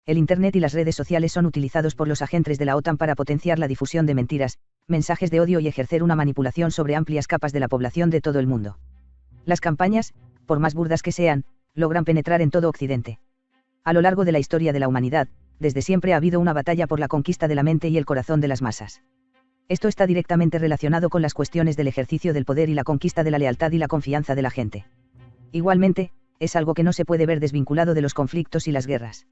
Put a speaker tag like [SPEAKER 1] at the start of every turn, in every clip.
[SPEAKER 1] El Internet y las redes sociales son utilizados por los agentes de la OTAN para potenciar la difusión de mentiras, mensajes de odio y ejercer una manipulación sobre amplias capas de la población de todo el mundo. Las campañas, por más burdas que sean, logran penetrar en todo Occidente. A lo largo de la historia de la humanidad, desde siempre ha habido una batalla por la conquista de la mente y el corazón de las masas. Esto está directamente relacionado con las cuestiones del ejercicio del poder y la conquista de la lealtad y la confianza de la gente. Igualmente, es algo que no se puede ver desvinculado de los conflictos y las guerras.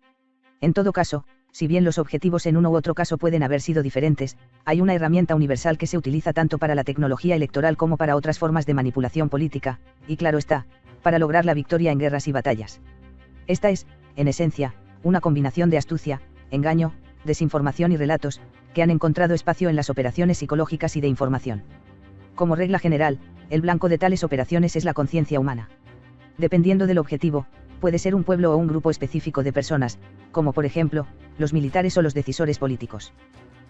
[SPEAKER 1] En todo caso, si bien los objetivos en uno u otro caso pueden haber sido diferentes, hay una herramienta universal que se utiliza tanto para la tecnología electoral como para otras formas de manipulación política, y claro está, para lograr la victoria en guerras y batallas. Esta es, en esencia, una combinación de astucia, engaño, desinformación y relatos, que han encontrado espacio en las operaciones psicológicas y de información. Como regla general, el blanco de tales operaciones es la conciencia humana. Dependiendo del objetivo, puede ser un pueblo o un grupo específico de personas, como por ejemplo, los militares o los decisores políticos.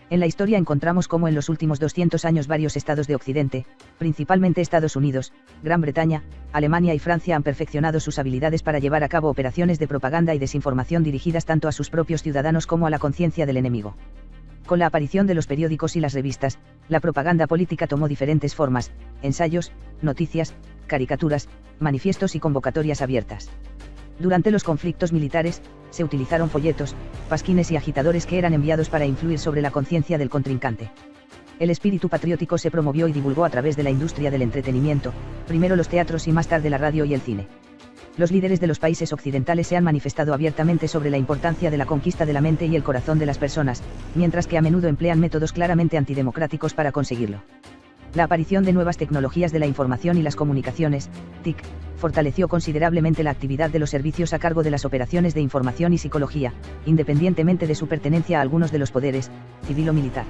[SPEAKER 1] En la historia encontramos cómo en los últimos 200 años varios estados de Occidente, principalmente Estados Unidos, Gran Bretaña, Alemania y Francia han perfeccionado sus habilidades para llevar a cabo operaciones de propaganda y desinformación dirigidas tanto a sus propios ciudadanos como a la conciencia del enemigo. Con la aparición de los periódicos y las revistas, la propaganda política tomó diferentes formas: ensayos, noticias, caricaturas, manifiestos y convocatorias abiertas. Durante los conflictos militares, se utilizaron folletos, pasquines y agitadores que eran enviados para influir sobre la conciencia del contrincante. El espíritu patriótico se promovió y divulgó a través de la industria del entretenimiento, primero los teatros y más tarde la radio y el cine. Los líderes de los países occidentales se han manifestado abiertamente sobre la importancia de la conquista de la mente y el corazón de las personas, mientras que a menudo emplean métodos claramente antidemocráticos para conseguirlo. La aparición de nuevas tecnologías de la información y las comunicaciones, TIC, fortaleció considerablemente la actividad de los servicios a cargo de las operaciones de información y psicología, independientemente de su pertenencia a algunos de los poderes, civil o militar.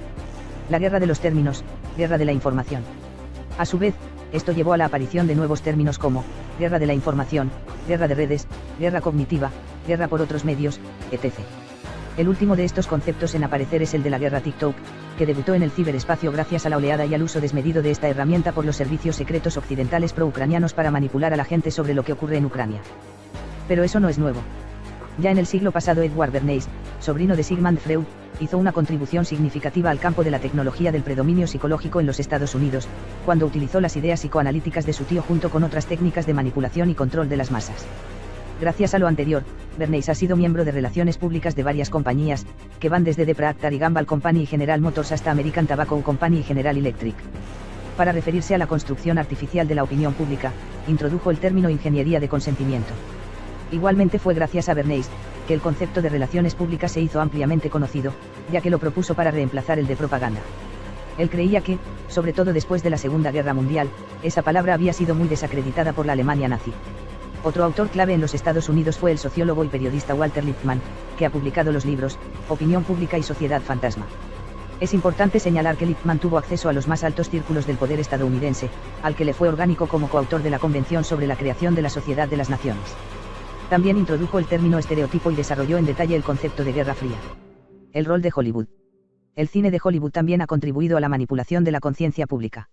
[SPEAKER 1] La guerra de los términos, guerra de la información. A su vez, esto llevó a la aparición de nuevos términos como guerra de la información, guerra de redes, guerra cognitiva, guerra por otros medios, etc. El último de estos conceptos en aparecer es el de la guerra TikTok, que debutó en el ciberespacio gracias a la oleada y al uso desmedido de esta herramienta por los servicios secretos occidentales pro-ucranianos para manipular a la gente sobre lo que ocurre en Ucrania. Pero eso no es nuevo. Ya en el siglo pasado Edward Bernays, sobrino de Sigmund Freud, hizo una contribución significativa al campo de la tecnología del predominio psicológico en los Estados Unidos, cuando utilizó las ideas psicoanalíticas de su tío junto con otras técnicas de manipulación y control de las masas. Gracias a lo anterior, Bernays ha sido miembro de relaciones públicas de varias compañías, que van desde The Procter & Gamble Company y General Motors hasta American Tobacco Company y General Electric. Para referirse a la construcción artificial de la opinión pública, introdujo el término ingeniería de consentimiento. Igualmente fue gracias a Bernays, que el concepto de relaciones públicas se hizo ampliamente conocido, ya que lo propuso para reemplazar el de propaganda. Él creía que, sobre todo después de la Segunda Guerra Mundial, esa palabra había sido muy desacreditada por la Alemania nazi. Otro autor clave en los Estados Unidos fue el sociólogo y periodista Walter Lippmann, que ha publicado los libros Opinión Pública y Sociedad Fantasma. Es importante señalar que Lippmann tuvo acceso a los más altos círculos del poder estadounidense, al que le fue orgánico como coautor de la Convención sobre la Creación de la Sociedad de las Naciones. También introdujo el término estereotipo y desarrolló en detalle el concepto de Guerra Fría. El rol de Hollywood. El cine de Hollywood también ha contribuido a la manipulación de la conciencia pública.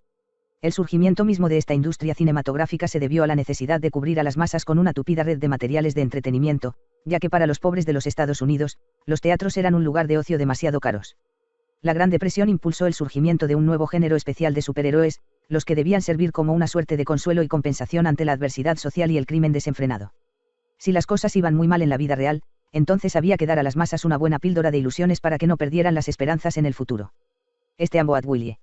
[SPEAKER 1] El surgimiento mismo de esta industria cinematográfica se debió a la necesidad de cubrir a las masas con una tupida red de materiales de entretenimiento, ya que para los pobres de los Estados Unidos, los teatros eran un lugar de ocio demasiado caros. La Gran Depresión impulsó el surgimiento de un nuevo género especial de superhéroes, los que debían servir como una suerte de consuelo y compensación ante la adversidad social y el crimen desenfrenado. Si las cosas iban muy mal en la vida real, entonces había que dar a las masas una buena píldora de ilusiones para que no perdieran las esperanzas en el futuro. Steamboat Willie.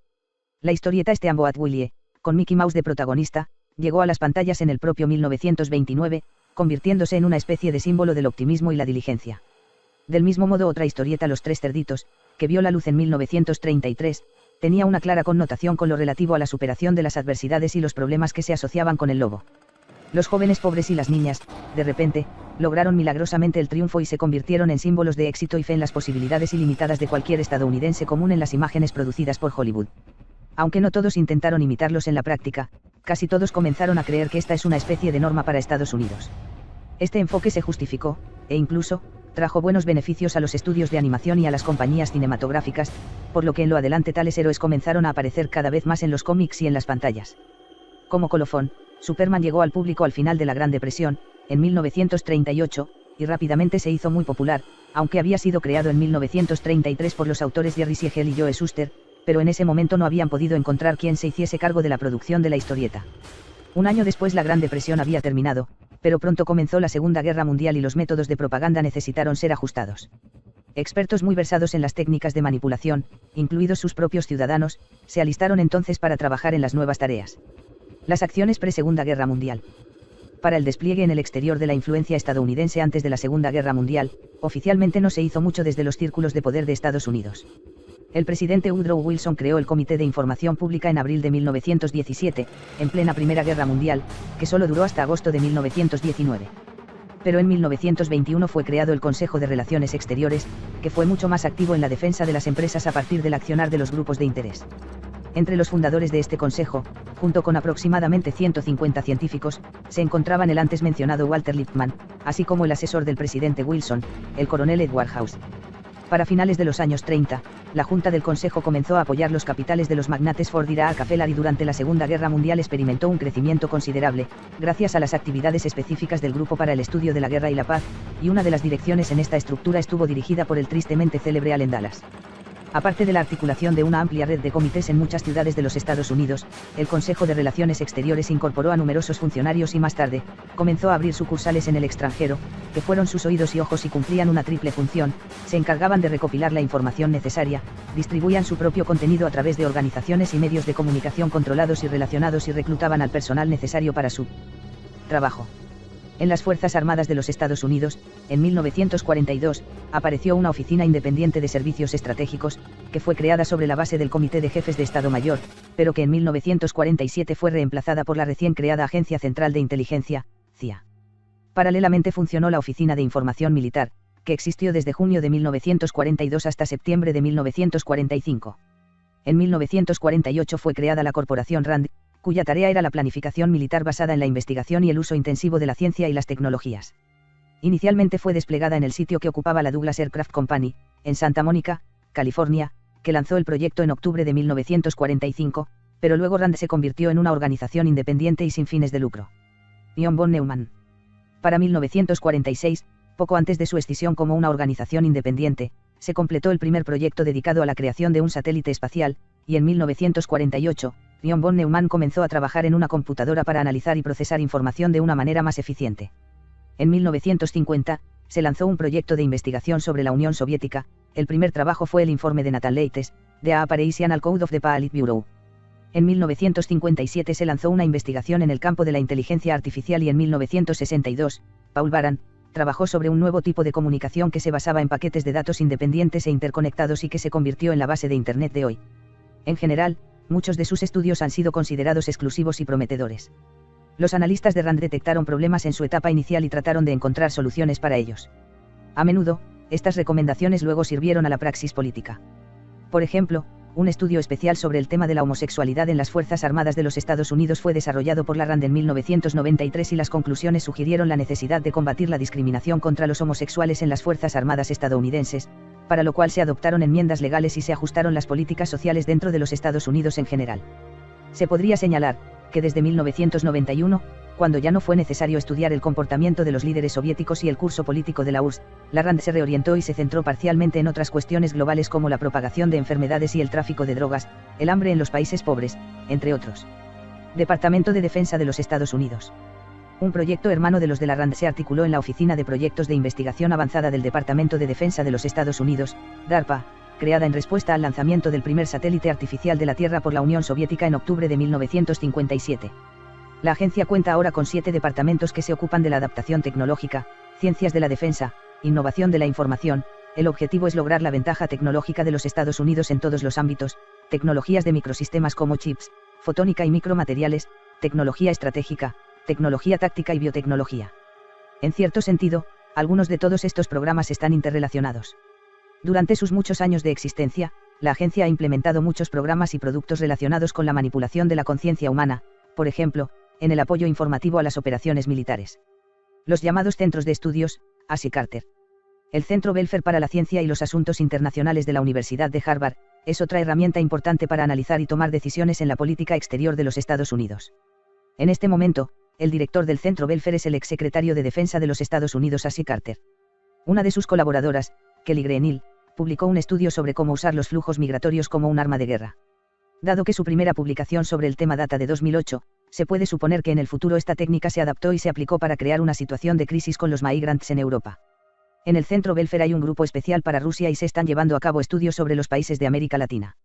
[SPEAKER 1] La historieta Steamboat Willie, con Mickey Mouse de protagonista, llegó a las pantallas en el propio 1929, convirtiéndose en una especie de símbolo del optimismo y la diligencia. Del mismo modo otra historieta Los Tres Cerditos, que vio la luz en 1933, tenía una clara connotación con lo relativo a la superación de las adversidades y los problemas que se asociaban con el lobo. Los jóvenes pobres y las niñas, de repente, lograron milagrosamente el triunfo y se convirtieron en símbolos de éxito y fe en las posibilidades ilimitadas de cualquier estadounidense común en las imágenes producidas por Hollywood. Aunque no todos intentaron imitarlos en la práctica, casi todos comenzaron a creer que esta es una especie de norma para Estados Unidos. Este enfoque se justificó, e incluso, trajo buenos beneficios a los estudios de animación y a las compañías cinematográficas, por lo que en lo adelante tales héroes comenzaron a aparecer cada vez más en los cómics y en las pantallas. Como colofón, Superman llegó al público al final de la Gran Depresión, en 1938, y rápidamente se hizo muy popular, aunque había sido creado en 1933 por los autores Jerry Siegel y Joe Shuster, pero en ese momento no habían podido encontrar quien se hiciese cargo de la producción de la historieta. Un año después la Gran Depresión había terminado, pero pronto comenzó la Segunda Guerra Mundial y los métodos de propaganda necesitaron ser ajustados. Expertos muy versados en las técnicas de manipulación, incluidos sus propios ciudadanos, se alistaron entonces para trabajar en las nuevas tareas. Las acciones pre-Segunda Guerra Mundial. Para el despliegue en el exterior de la influencia estadounidense antes de la Segunda Guerra Mundial, oficialmente no se hizo mucho desde los círculos de poder de Estados Unidos. El presidente Woodrow Wilson creó el Comité de Información Pública en abril de 1917, en plena Primera Guerra Mundial, que solo duró hasta agosto de 1919. Pero en 1921 fue creado el Consejo de Relaciones Exteriores, que fue mucho más activo en la defensa de las empresas a partir del accionar de los grupos de interés. Entre los fundadores de este consejo, junto con aproximadamente 150 científicos, se encontraban el antes mencionado Walter Lippmann, así como el asesor del presidente Wilson, el coronel Edward House. Para finales de los años 30, la Junta del Consejo comenzó a apoyar los capitales de los magnates Ford y Rockefeller y durante la Segunda Guerra Mundial experimentó un crecimiento considerable, gracias a las actividades específicas del Grupo para el Estudio de la Guerra y la Paz, y una de las direcciones en esta estructura estuvo dirigida por el tristemente célebre Allen Dulles. Aparte de la articulación de una amplia red de comités en muchas ciudades de los Estados Unidos, el Consejo de Relaciones Exteriores incorporó a numerosos funcionarios y más tarde, comenzó a abrir sucursales en el extranjero, que fueron sus oídos y ojos y cumplían una triple función: se encargaban de recopilar la información necesaria, distribuían su propio contenido a través de organizaciones y medios de comunicación controlados y relacionados y reclutaban al personal necesario para su trabajo. En las Fuerzas Armadas de los Estados Unidos, en 1942, apareció una oficina independiente de servicios estratégicos, que fue creada sobre la base del Comité de Jefes de Estado Mayor, pero que en 1947 fue reemplazada por la recién creada Agencia Central de Inteligencia, CIA. Paralelamente funcionó la Oficina de Información Militar, que existió desde junio de 1942 hasta septiembre de 1945. En 1948 fue creada la Corporación RAND, cuya tarea era la planificación militar basada en la investigación y el uso intensivo de la ciencia y las tecnologías. Inicialmente fue desplegada en el sitio que ocupaba la Douglas Aircraft Company, en Santa Mónica, California, que lanzó el proyecto en octubre de 1945, pero luego RAND se convirtió en una organización independiente y sin fines de lucro. John von Neumann. Para 1946, poco antes de su escisión como una organización independiente, se completó el primer proyecto dedicado a la creación de un satélite espacial, y en 1948, John von Neumann comenzó a trabajar en una computadora para analizar y procesar información de una manera más eficiente. En 1950, se lanzó un proyecto de investigación sobre la Unión Soviética. El primer trabajo fue el informe de Nathan Leites, The Operational Code of the Politburo. En 1957 se lanzó una investigación en el campo de la inteligencia artificial y en 1962, Paul Baran trabajó sobre un nuevo tipo de comunicación que se basaba en paquetes de datos independientes e interconectados y que se convirtió en la base de Internet de hoy. En general, muchos de sus estudios han sido considerados exclusivos y prometedores. Los analistas de RAND detectaron problemas en su etapa inicial y trataron de encontrar soluciones para ellos. A menudo, estas recomendaciones luego sirvieron a la praxis política. Por ejemplo, un estudio especial sobre el tema de la homosexualidad en las Fuerzas Armadas de los Estados Unidos fue desarrollado por la RAND en 1993 y las conclusiones sugirieron la necesidad de combatir la discriminación contra los homosexuales en las Fuerzas Armadas estadounidenses, para lo cual se adoptaron enmiendas legales y se ajustaron las políticas sociales dentro de los Estados Unidos en general. Se podría señalar que desde 1991, cuando ya no fue necesario estudiar el comportamiento de los líderes soviéticos y el curso político de la URSS, la RAND se reorientó y se centró parcialmente en otras cuestiones globales como la propagación de enfermedades y el tráfico de drogas, el hambre en los países pobres, entre otros. Departamento de Defensa de los Estados Unidos. Un proyecto hermano de los de la RAND se articuló en la Oficina de Proyectos de Investigación Avanzada del Departamento de Defensa de los Estados Unidos, DARPA, creada en respuesta al lanzamiento del primer satélite artificial de la Tierra por la Unión Soviética en octubre de 1957. La agencia cuenta ahora con 7 departamentos que se ocupan de la adaptación tecnológica, ciencias de la defensa, innovación de la información. El objetivo es lograr la ventaja tecnológica de los Estados Unidos en todos los ámbitos: tecnologías de microsistemas como chips, fotónica y micromateriales, tecnología estratégica, tecnología táctica y biotecnología. En cierto sentido, algunos de todos estos programas están interrelacionados. Durante sus muchos años de existencia, la agencia ha implementado muchos programas y productos relacionados con la manipulación de la conciencia humana, por ejemplo, en el apoyo informativo a las operaciones militares. Los llamados Centros de Estudios, Ash y Carter. El Centro Belfer para la Ciencia y los Asuntos Internacionales de la Universidad de Harvard, es otra herramienta importante para analizar y tomar decisiones en la política exterior de los Estados Unidos. En este momento, el director del Centro Belfer es el exsecretario de Defensa de los Estados Unidos Ashley Carter. Una de sus colaboradoras, Kelly Greenhill, publicó un estudio sobre cómo usar los flujos migratorios como un arma de guerra. Dado que su primera publicación sobre el tema data de 2008, se puede suponer que en el futuro esta técnica se adaptó y se aplicó para crear una situación de crisis con los migrants en Europa. En el Centro Belfer hay un grupo especial para Rusia y se están llevando a cabo estudios sobre los países de América Latina.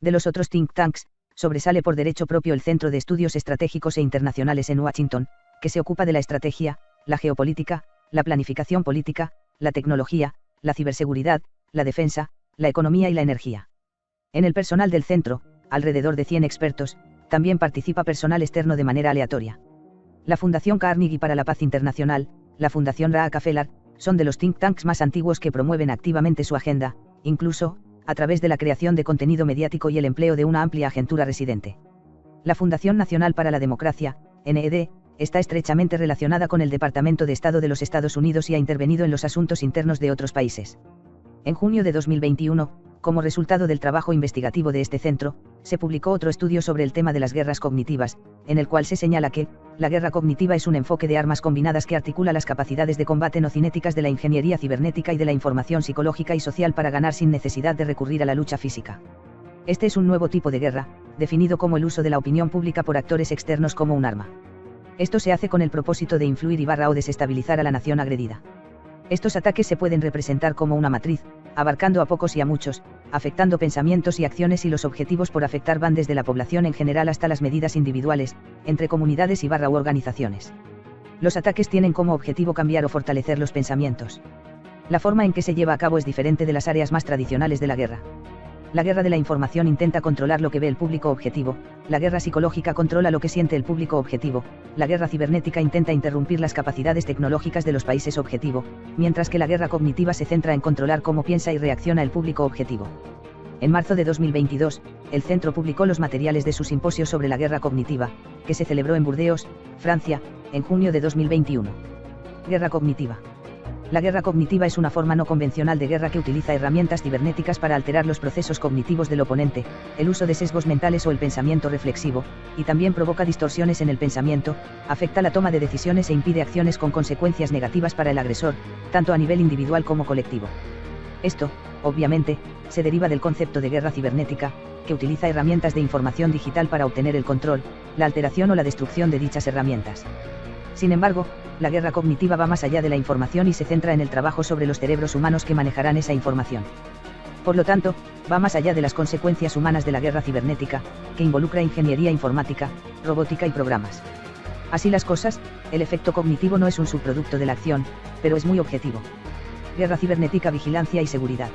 [SPEAKER 1] De los otros think tanks, sobresale por derecho propio el Centro de Estudios Estratégicos e Internacionales en Washington, que se ocupa de la estrategia, la geopolítica, la planificación política, la tecnología, la ciberseguridad, la defensa, la economía y la energía. En el personal del centro, alrededor de 100 expertos, también participa personal externo de manera aleatoria. La Fundación Carnegie para la Paz Internacional, la Fundación Rockefeller, son de los think tanks más antiguos que promueven activamente su agenda, incluso, a través de la creación de contenido mediático y el empleo de una amplia agentura residente. La Fundación Nacional para la Democracia, NED, está estrechamente relacionada con el Departamento de Estado de los Estados Unidos y ha intervenido en los asuntos internos de otros países. En junio de 2021, como resultado del trabajo investigativo de este centro, se publicó otro estudio sobre el tema de las guerras cognitivas, en el cual se señala que, la guerra cognitiva es un enfoque de armas combinadas que articula las capacidades de combate no cinéticas de la ingeniería cibernética y de la información psicológica y social para ganar sin necesidad de recurrir a la lucha física. Este es un nuevo tipo de guerra, definido como el uso de la opinión pública por actores externos como un arma. Esto se hace con el propósito de influir o desestabilizar a la nación agredida. Estos ataques se pueden representar como una matriz, abarcando a pocos y a muchos, afectando pensamientos y acciones, y los objetivos por afectar van desde la población en general hasta las medidas individuales, entre comunidades y u organizaciones. Los ataques tienen como objetivo cambiar o fortalecer los pensamientos. La forma en que se lleva a cabo es diferente de las áreas más tradicionales de la guerra. La guerra de la información intenta controlar lo que ve el público objetivo, la guerra psicológica controla lo que siente el público objetivo, la guerra cibernética intenta interrumpir las capacidades tecnológicas de los países objetivo, mientras que la guerra cognitiva se centra en controlar cómo piensa y reacciona el público objetivo. En marzo de 2022, el centro publicó los materiales de su simposio sobre la guerra cognitiva, que se celebró en Burdeos, Francia, en junio de 2021. Guerra cognitiva. La guerra cognitiva es una forma no convencional de guerra que utiliza herramientas cibernéticas para alterar los procesos cognitivos del oponente, el uso de sesgos mentales o el pensamiento reflexivo, y también provoca distorsiones en el pensamiento, afecta la toma de decisiones e impide acciones con consecuencias negativas para el agresor, tanto a nivel individual como colectivo. Esto, obviamente, se deriva del concepto de guerra cibernética, que utiliza herramientas de información digital para obtener el control, la alteración o la destrucción de dichas herramientas. Sin embargo, la guerra cognitiva va más allá de la información y se centra en el trabajo sobre los cerebros humanos que manejarán esa información. Por lo tanto, va más allá de las consecuencias humanas de la guerra cibernética, que involucra ingeniería informática, robótica y programas. Así las cosas, el efecto cognitivo no es un subproducto de la acción, pero es muy objetivo. Guerra cibernética, vigilancia y seguridad.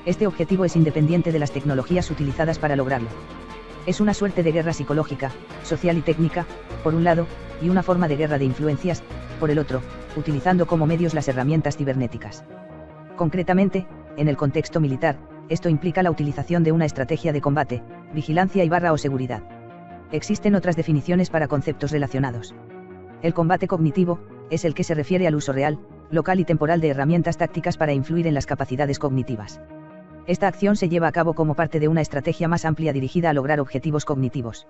[SPEAKER 1] Este objetivo es independiente de las tecnologías utilizadas para lograrlo. Es una suerte de guerra psicológica, social y técnica, por un lado, y una forma de guerra de influencias, por el otro, utilizando como medios las herramientas cibernéticas. Concretamente, en el contexto militar, esto implica la utilización de una estrategia de combate, vigilancia y o seguridad. Existen otras definiciones para conceptos relacionados. El combate cognitivo es el que se refiere al uso real, local y temporal de herramientas tácticas para influir en las capacidades cognitivas. Esta acción se lleva a cabo como parte de una estrategia más amplia dirigida a lograr objetivos cognitivos.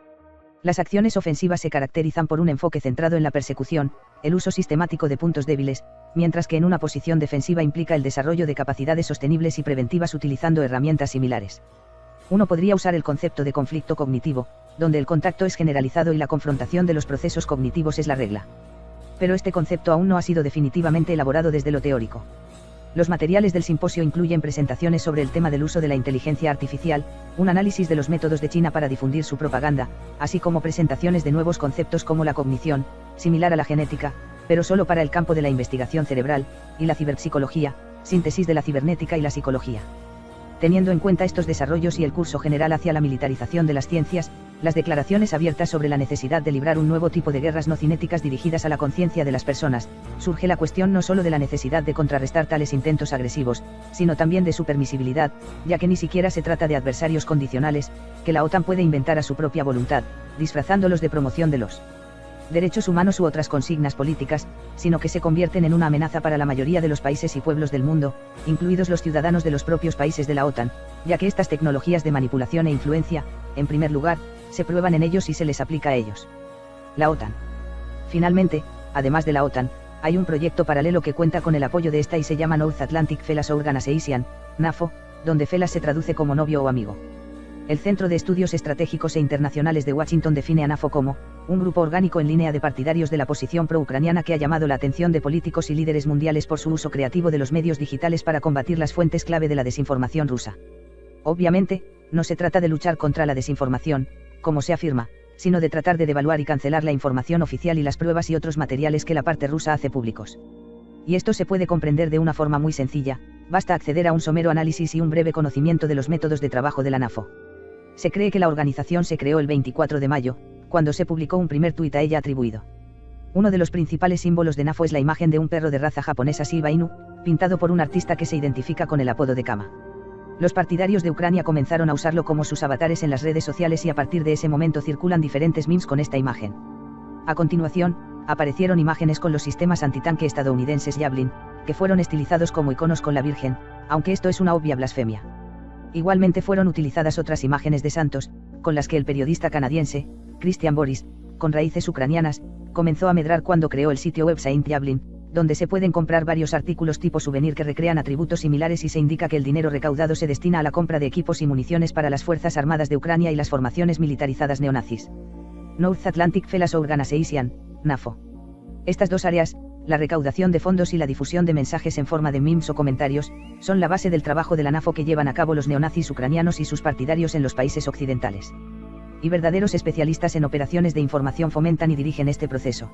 [SPEAKER 1] Las acciones ofensivas se caracterizan por un enfoque centrado en la persecución, el uso sistemático de puntos débiles, mientras que en una posición defensiva implica el desarrollo de capacidades sostenibles y preventivas utilizando herramientas similares. Uno podría usar el concepto de conflicto cognitivo, donde el contacto es generalizado y la confrontación de los procesos cognitivos es la regla. Pero este concepto aún no ha sido definitivamente elaborado desde lo teórico. Los materiales del simposio incluyen presentaciones sobre el tema del uso de la inteligencia artificial, un análisis de los métodos de China para difundir su propaganda, así como presentaciones de nuevos conceptos como la cognición, similar a la genética, pero solo para el campo de la investigación cerebral, y la ciberpsicología, síntesis de la cibernética y la psicología. Teniendo en cuenta estos desarrollos y el curso general hacia la militarización de las ciencias, las declaraciones abiertas sobre la necesidad de librar un nuevo tipo de guerras no cinéticas dirigidas a la conciencia de las personas, surge la cuestión no solo de la necesidad de contrarrestar tales intentos agresivos, sino también de su permisibilidad, ya que ni siquiera se trata de adversarios condicionales, que la OTAN puede inventar a su propia voluntad, disfrazándolos de promoción de los derechos humanos u otras consignas políticas, sino que se convierten en una amenaza para la mayoría de los países y pueblos del mundo, incluidos los ciudadanos de los propios países de la OTAN, ya que estas tecnologías de manipulación e influencia, en primer lugar, se prueban en ellos y se les aplica a ellos. La OTAN. Finalmente, además de la OTAN, hay un proyecto paralelo que cuenta con el apoyo de esta y se llama North Atlantic Fellas Organization, NAFO, donde Fellas se traduce como novio o amigo. El Centro de Estudios Estratégicos e Internacionales de Washington define a NAFO como un grupo orgánico en línea de partidarios de la posición pro-ucraniana que ha llamado la atención de políticos y líderes mundiales por su uso creativo de los medios digitales para combatir las fuentes clave de la desinformación rusa. Obviamente, no se trata de luchar contra la desinformación, como se afirma, sino de tratar de devaluar y cancelar la información oficial y las pruebas y otros materiales que la parte rusa hace públicos. Y esto se puede comprender de una forma muy sencilla, basta acceder a un somero análisis y un breve conocimiento de los métodos de trabajo de la NAFO. Se cree que la organización se creó el 24 de mayo, cuando se publicó un primer tuit a ella atribuido. Uno de los principales símbolos de NAFO es la imagen de un perro de raza japonesa Shiba Inu, pintado por un artista que se identifica con el apodo de Kama. Los partidarios de Ucrania comenzaron a usarlo como sus avatares en las redes sociales y a partir de ese momento circulan diferentes memes con esta imagen. A continuación, aparecieron imágenes con los sistemas antitanque estadounidenses Javelin, que fueron estilizados como iconos con la Virgen, aunque esto es una obvia blasfemia. Igualmente fueron utilizadas otras imágenes de santos, con las que el periodista canadiense, Christian Boris, con raíces ucranianas, comenzó a medrar cuando creó el sitio web Saint Javelin, donde se pueden comprar varios artículos tipo souvenir que recrean atributos similares y se indica que el dinero recaudado se destina a la compra de equipos y municiones para las Fuerzas Armadas de Ucrania y las formaciones militarizadas neonazis. North Atlantic Fellas Organization, NAFO. Estas dos áreas, la recaudación de fondos y la difusión de mensajes en forma de memes o comentarios, son la base del trabajo de la NAFO que llevan a cabo los neonazis ucranianos y sus partidarios en los países occidentales. Y verdaderos especialistas en operaciones de información fomentan y dirigen este proceso.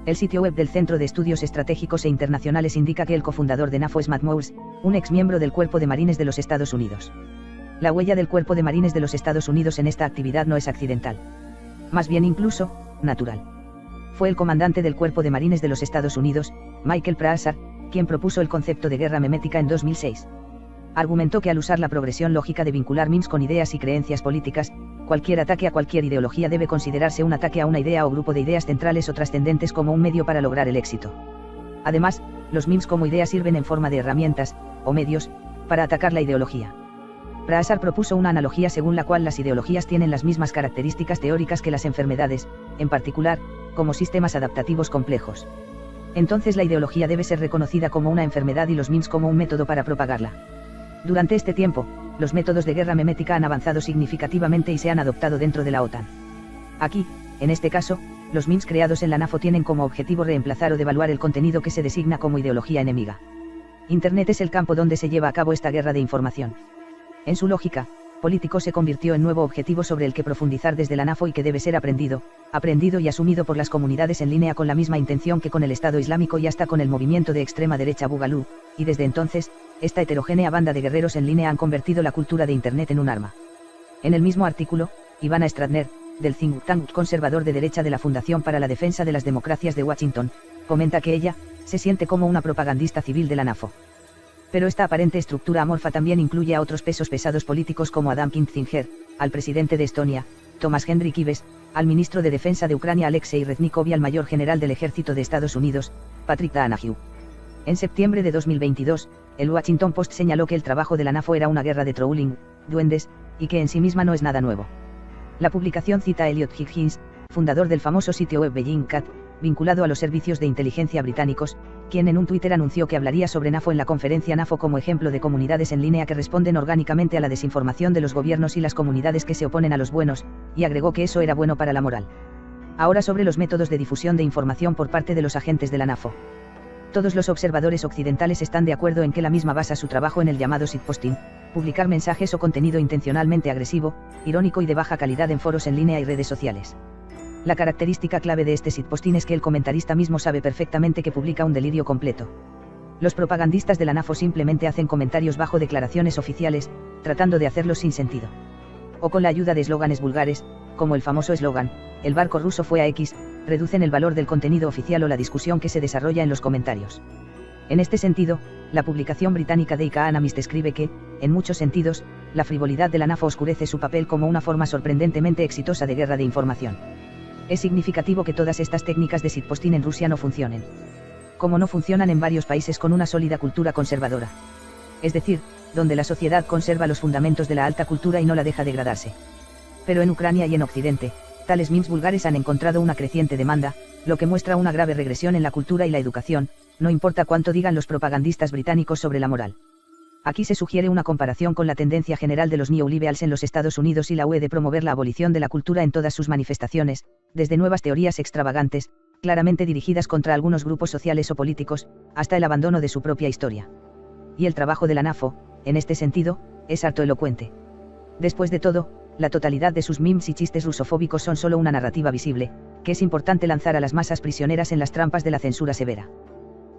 [SPEAKER 1] El sitio web del Centro de Estudios Estratégicos e Internacionales indica que el cofundador de NAFO es Matt Moores, un exmiembro del Cuerpo de Marines de los Estados Unidos. La huella del Cuerpo de Marines de los Estados Unidos en esta actividad no es accidental. Más bien incluso, natural. Fue el comandante del Cuerpo de Marines de los Estados Unidos, Michael Praasar, quien propuso el concepto de guerra memética en 2006. Argumentó que al usar la progresión lógica de vincular memes con ideas y creencias políticas, cualquier ataque a cualquier ideología debe considerarse un ataque a una idea o grupo de ideas centrales o trascendentes como un medio para lograr el éxito. Además, los memes como ideas sirven en forma de herramientas, o medios, para atacar la ideología. Praasar propuso una analogía según la cual las ideologías tienen las mismas características teóricas que las enfermedades, en particular, como sistemas adaptativos complejos. Entonces la ideología debe ser reconocida como una enfermedad y los memes como un método para propagarla. Durante este tiempo, los métodos de guerra memética han avanzado significativamente y se han adoptado dentro de la OTAN. Aquí, en este caso, los memes creados en la NAFO tienen como objetivo reemplazar o devaluar el contenido que se designa como ideología enemiga. Internet es el campo donde se lleva a cabo esta guerra de información. En su lógica, político se convirtió en nuevo objetivo sobre el que profundizar desde la NAFO y que debe ser aprendido y asumido por las comunidades en línea con la misma intención que con el Estado Islámico y hasta con el movimiento de extrema derecha Bugalú, y desde entonces, esta heterogénea banda de guerreros en línea han convertido la cultura de Internet en un arma. En el mismo artículo, Ivana Stratner, del think tank conservador de derecha de la Fundación para la Defensa de las Democracias de Washington, comenta que ella se siente como una propagandista civil de la NAFO. Pero esta aparente estructura amorfa también incluye a otros pesos pesados políticos como Adam Kinzinger, al presidente de Estonia, Thomas Hendrik Ives, al ministro de Defensa de Ucrania Alexei Reznikov y al mayor general del Ejército de Estados Unidos, Patrick Donahue. En septiembre de 2022, el Washington Post señaló que el trabajo de la NAFO era una guerra de trolling, duendes, y que en sí misma no es nada nuevo. La publicación cita a Elliot Higgins, fundador del famoso sitio web Beijing Cat, vinculado a los servicios de inteligencia británicos, quien en un Twitter anunció que hablaría sobre NAFO en la conferencia NAFO como ejemplo de comunidades en línea que responden orgánicamente a la desinformación de los gobiernos y las comunidades que se oponen a los buenos, y agregó que eso era bueno para la moral. Ahora sobre los métodos de difusión de información por parte de los agentes de la NAFO. Todos los observadores occidentales están de acuerdo en que la misma basa su trabajo en el llamado shitposting, publicar mensajes o contenido intencionalmente agresivo, irónico y de baja calidad en foros en línea y redes sociales. La característica clave de este shitposting es que el comentarista mismo sabe perfectamente que publica un delirio completo. Los propagandistas de la NAFO simplemente hacen comentarios bajo declaraciones oficiales, tratando de hacerlos sin sentido. O con la ayuda de eslóganes vulgares, como el famoso eslogan, el barco ruso fue a X, reducen el valor del contenido oficial o la discusión que se desarrolla en los comentarios. En este sentido, la publicación británica The Economist escribe que, en muchos sentidos, la frivolidad de la NAFO oscurece su papel como una forma sorprendentemente exitosa de guerra de información. Es significativo que todas estas técnicas de shitposting en Rusia no funcionen. Como no funcionan en varios países con una sólida cultura conservadora. Es decir, donde la sociedad conserva los fundamentos de la alta cultura y no la deja degradarse. Pero en Ucrania y en Occidente, tales memes vulgares han encontrado una creciente demanda, lo que muestra una grave regresión en la cultura y la educación, no importa cuánto digan los propagandistas británicos sobre la moral. Aquí se sugiere una comparación con la tendencia general de los neoliberals en los Estados Unidos y la UE de promover la abolición de la cultura en todas sus manifestaciones, desde nuevas teorías extravagantes, claramente dirigidas contra algunos grupos sociales o políticos, hasta el abandono de su propia historia. Y el trabajo de la NAFO, en este sentido, es harto elocuente. Después de todo, la totalidad de sus memes y chistes rusofóbicos son solo una narrativa visible, que es importante lanzar a las masas prisioneras en las trampas de la censura severa.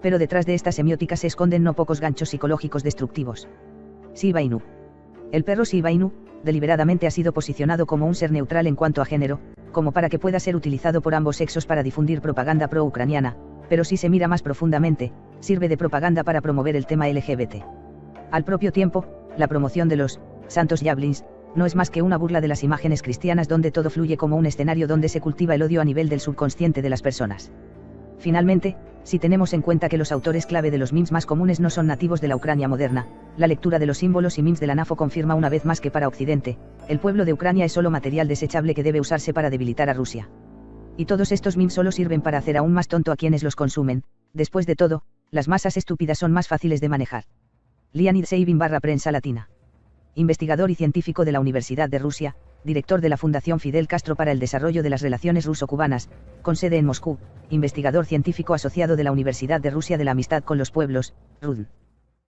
[SPEAKER 1] Pero detrás de esta semiótica se esconden no pocos ganchos psicológicos destructivos. Shiba Inu. El perro Shiba Inu, deliberadamente ha sido posicionado como un ser neutral en cuanto a género, como para que pueda ser utilizado por ambos sexos para difundir propaganda pro-ucraniana, pero si se mira más profundamente, sirve de propaganda para promover el tema LGBT. Al propio tiempo, la promoción de los santos javelins no es más que una burla de las imágenes cristianas donde todo fluye como un escenario donde se cultiva el odio a nivel del subconsciente de las personas. Finalmente, si tenemos en cuenta que los autores clave de los memes más comunes no son nativos de la Ucrania moderna, la lectura de los símbolos y memes de la NAFO confirma una vez más que para Occidente, el pueblo de Ucrania es solo material desechable que debe usarse para debilitar a Rusia. Y todos estos memes solo sirven para hacer aún más tonto a quienes los consumen. Después de todo, las masas estúpidas son más fáciles de manejar. Leonid Seivin / Prensa Latina. Investigador y científico de la Universidad de Rusia, director de la Fundación Fidel Castro para el Desarrollo de las Relaciones Ruso-Cubanas, con sede en Moscú, investigador científico asociado de la Universidad de Rusia de la Amistad con los Pueblos, RUDN.